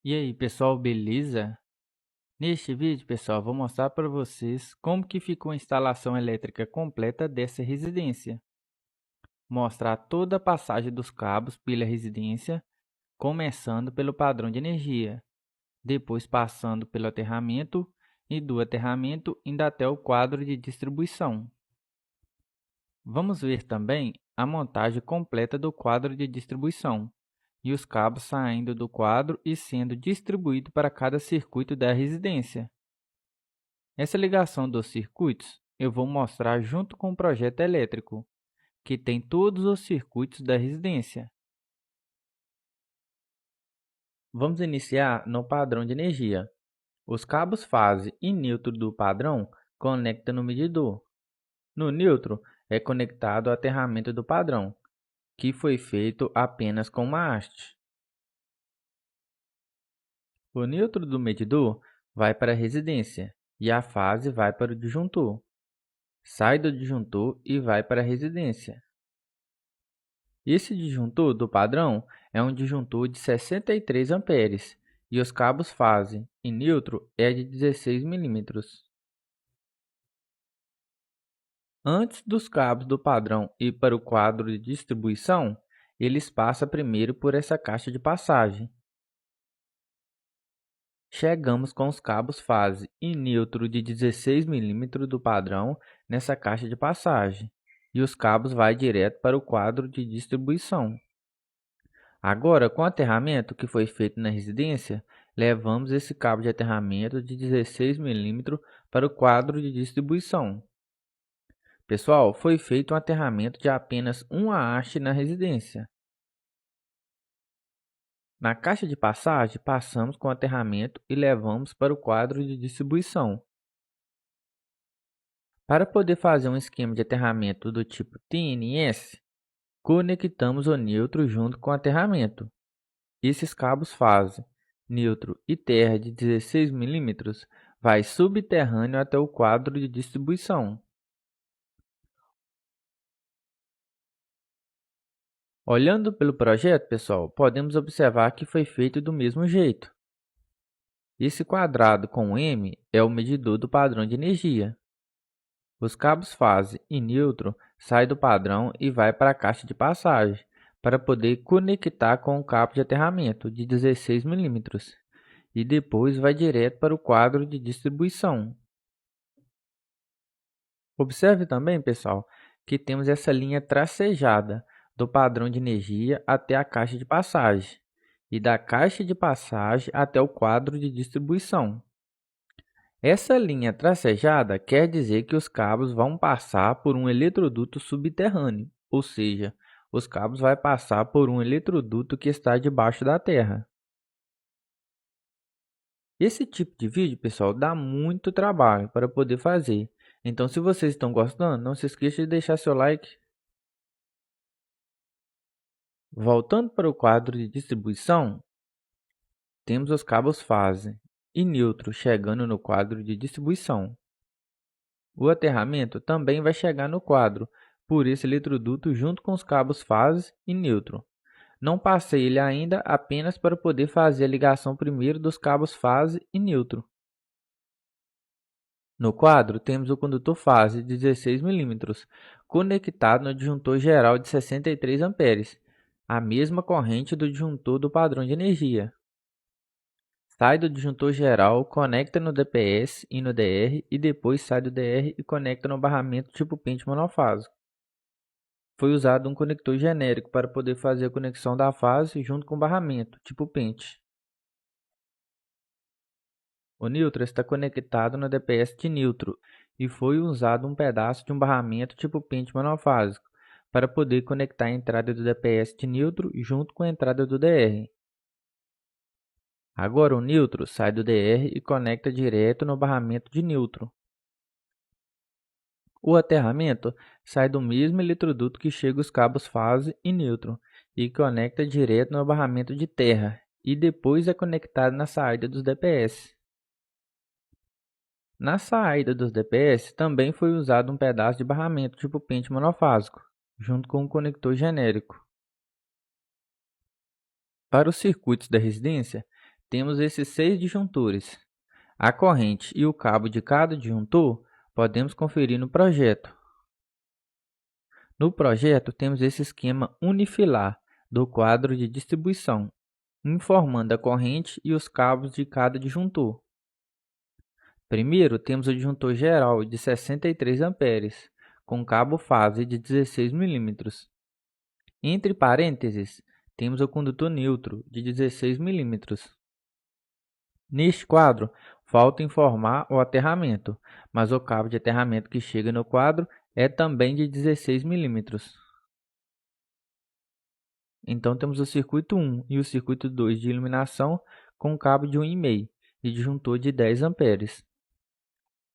E aí, pessoal, beleza? Neste vídeo, pessoal, vou mostrar para vocês como que ficou a instalação elétrica completa dessa residência. Mostrar toda a passagem dos cabos pela residência, começando pelo padrão de energia, depois passando pelo aterramento e do aterramento indo até o quadro de distribuição. Vamos ver também a montagem completa do quadro de distribuição e os cabos saindo do quadro e sendo distribuídos para cada circuito da residência. Essa ligação dos circuitos eu vou mostrar junto com o projeto elétrico, que tem todos os circuitos da residência. Vamos iniciar no padrão de energia. Os cabos fase e neutro do padrão conectam no medidor. No neutro é conectado ao aterramento do padrão, que foi feito apenas com uma haste. O neutro do medidor vai para a residência e a fase vai para o disjuntor. Sai do disjuntor e vai para a residência. Esse disjuntor do padrão é um disjuntor de 63 amperes e os cabos fase e neutro é de 16 milímetros. Antes dos cabos do padrão ir para o quadro de distribuição, eles passam primeiro por essa caixa de passagem. Chegamos com os cabos fase e neutro de 16 milímetros do padrão nessa caixa de passagem e os cabos vão direto para o quadro de distribuição. Agora, com o aterramento que foi feito na residência, levamos esse cabo de aterramento de 16 milímetros para o quadro de distribuição. Pessoal, foi feito um aterramento de apenas uma haste na residência. Na caixa de passagem, passamos com o aterramento e levamos para o quadro de distribuição. Para poder fazer um esquema de aterramento do tipo TNS, conectamos o neutro junto com o aterramento. Esses cabos fase, neutro e terra de 16 milímetros vai subterrâneo até o quadro de distribuição. Olhando pelo projeto, pessoal, podemos observar que foi feito do mesmo jeito. Esse quadrado com M é o medidor do padrão de energia. Os cabos fase e neutro saem do padrão e vai para a caixa de passagem, para poder conectar com o cabo de aterramento de 16 milímetros e depois vai direto para o quadro de distribuição. Observe também, pessoal, que temos essa linha tracejada do padrão de energia até a caixa de passagem e da caixa de passagem até o quadro de distribuição. Essa linha tracejada quer dizer que os cabos vão passar por um eletroduto subterrâneo, ou seja, os cabos vão passar por um eletroduto que está debaixo da terra. Esse tipo de vídeo, pessoal, dá muito trabalho para poder fazer. Então, se vocês estão gostando, não se esqueça de deixar seu like. Voltando para o quadro de distribuição, temos os cabos fase e neutro chegando no quadro de distribuição. O aterramento também vai chegar no quadro por esse eletroduto junto com os cabos fase e neutro. Não passei ele ainda apenas para poder fazer a ligação primeiro dos cabos fase e neutro. No quadro, temos o condutor fase de 16 milímetros conectado no disjuntor geral de 63 amperes, a mesma corrente do disjuntor do padrão de energia. Sai do disjuntor geral, conecta no DPS e no DR e depois sai do DR e conecta no barramento tipo pente monofásico. Foi usado um conector genérico para poder fazer a conexão da fase junto com o barramento tipo pente. O neutro está conectado no DPS de neutro e foi usado um pedaço de um barramento tipo pente monofásico para poder conectar a entrada do DPS de neutro junto com a entrada do DR. Agora o neutro sai do DR e conecta direto no barramento de neutro. O aterramento sai do mesmo eletroduto que chega os cabos fase e neutro e conecta direto no barramento de terra e depois é conectado na saída dos DPS. Na saída dos DPS também foi usado um pedaço de barramento tipo pente monofásico, junto com um conector genérico. Para os circuitos da residência, temos esses 6 disjuntores. A corrente e o cabo de cada disjuntor podemos conferir no projeto. No projeto, temos esse esquema unifilar do quadro de distribuição, informando a corrente e os cabos de cada disjuntor. Primeiro, temos o disjuntor geral de 63 amperes, com cabo fase de 16 milímetros. Entre parênteses, temos o condutor neutro de 16 milímetros. Neste quadro, falta informar o aterramento, mas o cabo de aterramento que chega no quadro é também de 16 milímetros. Então, temos o circuito 1 e o circuito 2 de iluminação com cabo de 1,5 e disjuntor de 10 amperes.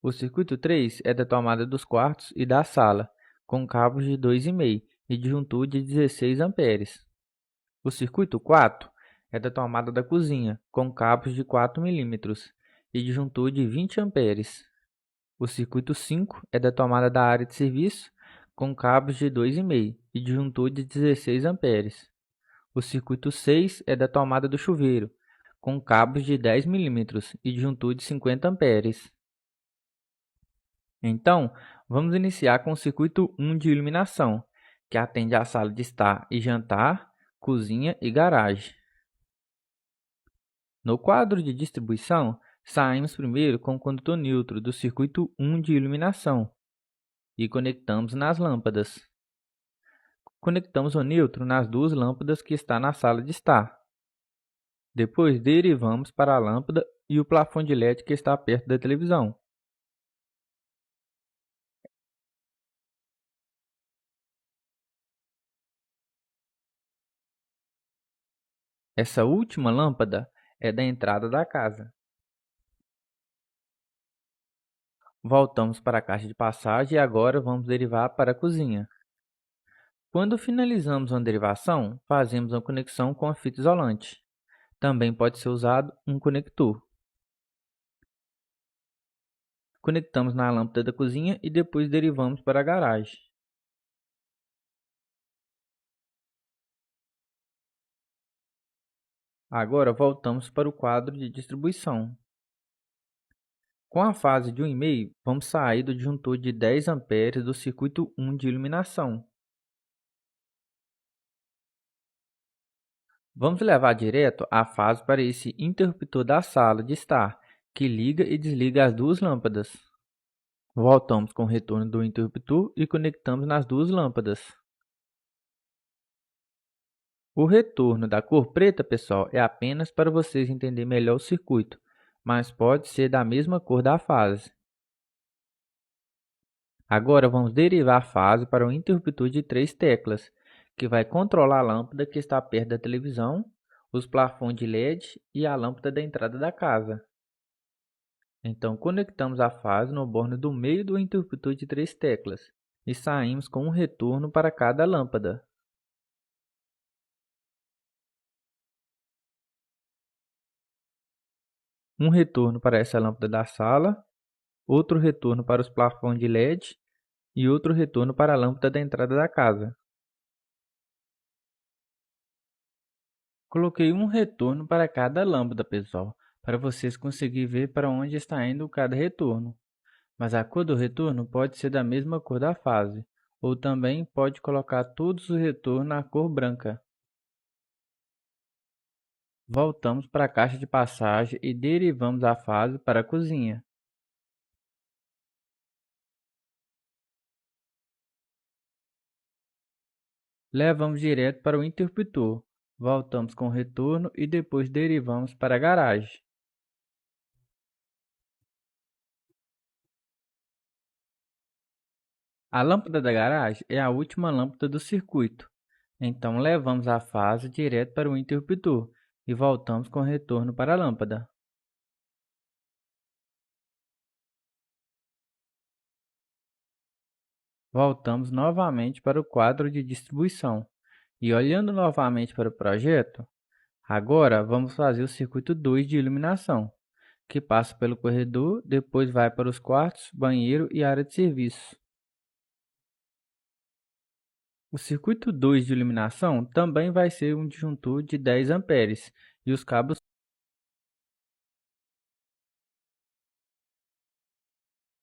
O circuito 3 é da tomada dos quartos e da sala, com cabos de 2,5 e disjuntor de 16 amperes. O circuito 4 é da tomada da cozinha, com cabos de 4 milímetros e disjuntor de 20 amperes. O circuito 5 é da tomada da área de serviço, com cabos de 2,5 e disjuntor de 16 amperes. O circuito 6 é da tomada do chuveiro, com cabos de 10 milímetros e disjuntor de 50 amperes. Então, vamos iniciar com o circuito 1 de iluminação, que atende à sala de estar e jantar, cozinha e garagem. No quadro de distribuição, saímos primeiro com o condutor neutro do circuito 1 de iluminação e conectamos nas lâmpadas. Conectamos o neutro nas duas lâmpadas que está na sala de estar. Depois derivamos para a lâmpada e o plafond de LED que está perto da televisão. Essa última lâmpada é da entrada da casa. Voltamos para a caixa de passagem e agora vamos derivar para a cozinha. Quando finalizamos uma derivação, fazemos uma conexão com a fita isolante. Também pode ser usado um conector. Conectamos na lâmpada da cozinha e depois derivamos para a garagem. Agora voltamos para o quadro de distribuição. Com a fase de 1,5, vamos sair do disjuntor de 10 amperes do circuito 1 de iluminação. Vamos levar direto a fase para esse interruptor da sala de estar, que liga e desliga as duas lâmpadas. Voltamos com o retorno do interruptor e conectamos nas duas lâmpadas. O retorno da cor preta, pessoal, é apenas para vocês entenderem melhor o circuito, mas pode ser da mesma cor da fase. Agora vamos derivar a fase para o interruptor de 3 teclas, que vai controlar a lâmpada que está perto da televisão, os plafons de LED e a lâmpada da entrada da casa. Então, conectamos a fase no borno do meio do interruptor de 3 teclas e saímos com um retorno para cada lâmpada. Um retorno para essa lâmpada da sala, outro retorno para os plafons de LED e outro retorno para a lâmpada da entrada da casa. Coloquei um retorno para cada lâmpada, pessoal, para vocês conseguirem ver para onde está indo cada retorno. Mas a cor do retorno pode ser da mesma cor da fase, ou também pode colocar todos os retornos na cor branca. Voltamos para a caixa de passagem e derivamos a fase para a cozinha. Levamos direto para o interruptor. Voltamos com o retorno e depois derivamos para a garagem. A lâmpada da garagem é a última lâmpada do circuito. Então, levamos a fase direto para o interruptor e voltamos com o retorno para a lâmpada. Voltamos novamente para o quadro de distribuição. E olhando novamente para o projeto, agora vamos fazer o circuito 2 de iluminação, que passa pelo corredor, depois vai para os quartos, banheiro e área de serviço. O circuito 2 de iluminação também vai ser um disjuntor de 10 amperes e os cabos